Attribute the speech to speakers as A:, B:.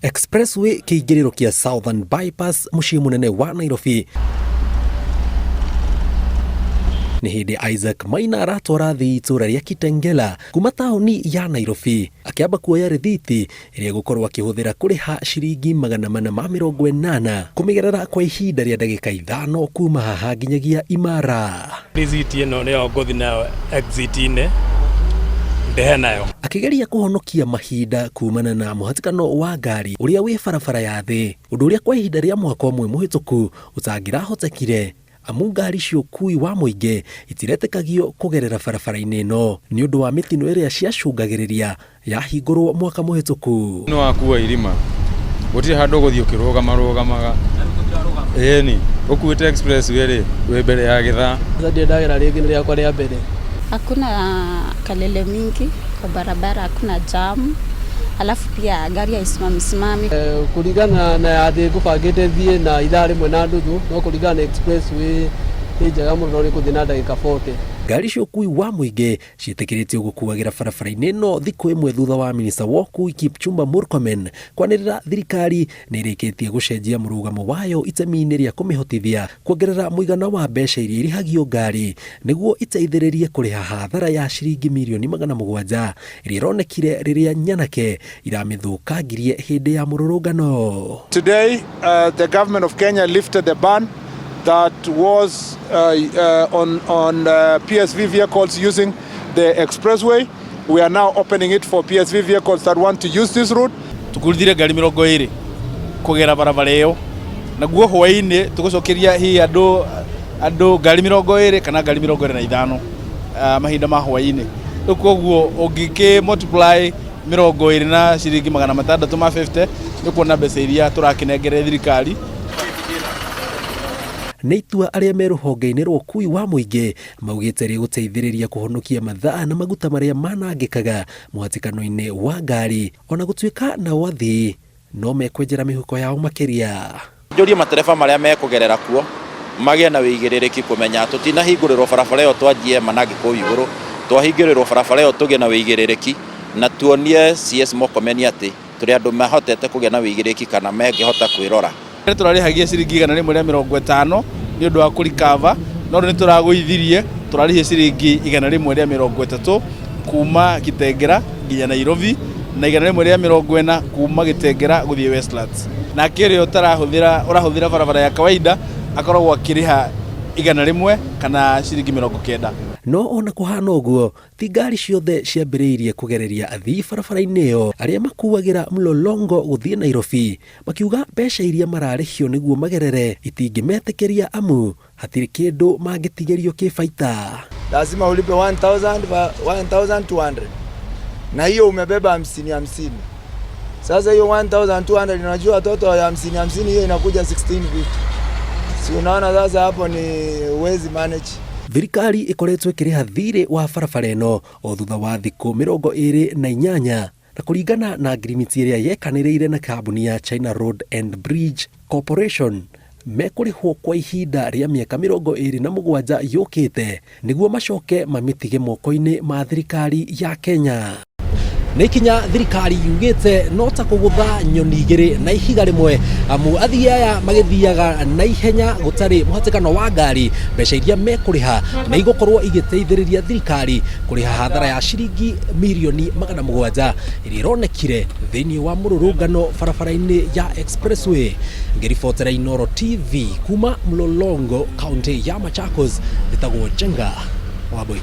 A: Expressway kiingiriro kia Southern Bypass muciĩ munene wa Nairobi. Ni hindi Isaac Maina aratwara thii itura ria Kitengela kuma taoni ya Nairobi akiamba kuoya rithiti iria gukorwo akihuthira kuriha ciringi 480 kumigerera kwa ihinda ria ndagika 5 kuma haha nginyagia Imara.
B: Rithiti ino niyo nguthi nayo exit-ine ndehe nayo
A: akigeria kuhonokia mahinda kumana na muhatikano wa ngari uria wi barabara ya thi, undu uria kwa ihinda ria mwaka umwe muhituku utangirahotekire amu ngari cia ukui wa muingi itiretekagio kugerera barabara-ini ino ni undu wa mitino iria ciacungagiriria yahingurwo mwaka muhituku.
C: No akua irima gutire handu guthio kirugamaga ni ukuite expressway ri we mbere ya githaa
D: ndio ndagira ringi ria kwa ria mbere.
E: Hakuna kalele mingi kwa barabara, hakuna jam. Alafu pia gari haisimami.
D: Kulingana na ade gubangite thie na idare mwe na nduthu no kulingana na expressway njega muno ri kuthina ndagika 40.
A: Ngari cia ukui wa muingi ciitikiritio gukuagira barabara-ini ino thiku imwe thutha wa minista wa ukui Kipchumba Murkomen kwanirira thirikari ni irikitie gucenjia murugamo wayo itemi-ini ria kumihotithia kuongerera muigana wa mbeca iria irihagio ngari niguo iteithiririe kuriha hathara ya ciringi mirioni 700 iria ironekire riria nyanake iramithukangirie hindi ya mururungano.
F: Today the government of Kenya lifted the ban that was on PSV vehicles using the expressway. We are now opening it for PSV vehicles that want to use this route.
B: Tukurithire ngari 20 kugera barabara iyo naguo hwaini tugucokeria hi andu ngari 20 kana ngari 25 mahinda ma hwaini koguo ungiki multiply 20 na ciringi 650 ni kuona mbeca iria turakinengere thirikari.
A: Nĩ itua arĩa me rũhonge-inĩ rwa ũkui wa mũingĩ maugĩte rĩgũteithĩrĩria kuhonokia mathaa na maguta marĩa manangĩkaga mũhatĩkano-inĩ wa ngari ona gũtuĩka nao athii no mekwenjera mĩhuko yao makĩria.
G: Njũrie matereba marĩa mekugerera kuo magĩe na wĩigĩrĩrĩki kũmenya tũtinahingũrĩrwo barabara ĩyo twanjie manangĩ kũu igũrũ, twahingũrĩrwo barabara ĩyo tũgĩe na wĩigĩrĩrĩki na tuonie CS Murkomen atĩ tũrĩ andũ mahotete kũgĩa na wĩigĩrĩrĩki kana mengĩhota kwĩrora.
B: Turarihagia ciringi 150 ni undu wa kurikava no ni turagũithirie turarihia ciringi 130 kuma Kitengera nginya Nairobi na 140 kuma Kitengera guthie Westlands na kirio urahũthira barabara ya kawaida akoragwo akiriha 100 kana ciringi 90.
A: No ona kuhana uguo ti ngari ciothe ciambĩrĩirie kugereria athii barabara-inĩ ĩyo arĩa makuagira mlolongo guthie Nairobi makiuga mbeca iria mararĩhio nĩguo magerere itingĩmetĩkĩria amu hatirĩ kĩndũ mangĩtigerio kĩbaita.
H: Lazima ulipe 1200 na hiyo umebeba 50. Sasa hiyo 1200 unajua watoto ya 50 hiyo inakuja 16 vitu. Si unaona sasa hapo ni uwezi manage.
A: Thirikari ikoretwo ikiriha thirĩ wa barabara ĩno o thutha wa thikũ 28 na kũringana na ngirimiti ĩrĩa yekanĩrĩire na kambuni ya China Road and Bridge Corporation mekũrĩhwo kwa ihinda rĩa mĩaka 27 yũkĩte nĩguo macoke mamĩtige moko-inĩ ma thirikari ya Kenya. Nĩ ikinya thirikari yugĩte no ta kũgũtha nyoni igĩrĩ na ihiga rĩmwe amu athii aya magĩthiaga na ihenya gũtarĩ mũhatĩkano wa ngari mbeca iria mekũrĩha na igũkorwo igĩteithĩrĩria thirikari kũrĩha hathara ya ciringi mirioni 700 iria ironekire thĩinĩ wa mũrũrũngano barabara-inĩ ya expressway. Ngĩribotera Inooro TV kuma Mlolongo, kaunti ya Machakos, ndĩtagwo Njenga Wambui.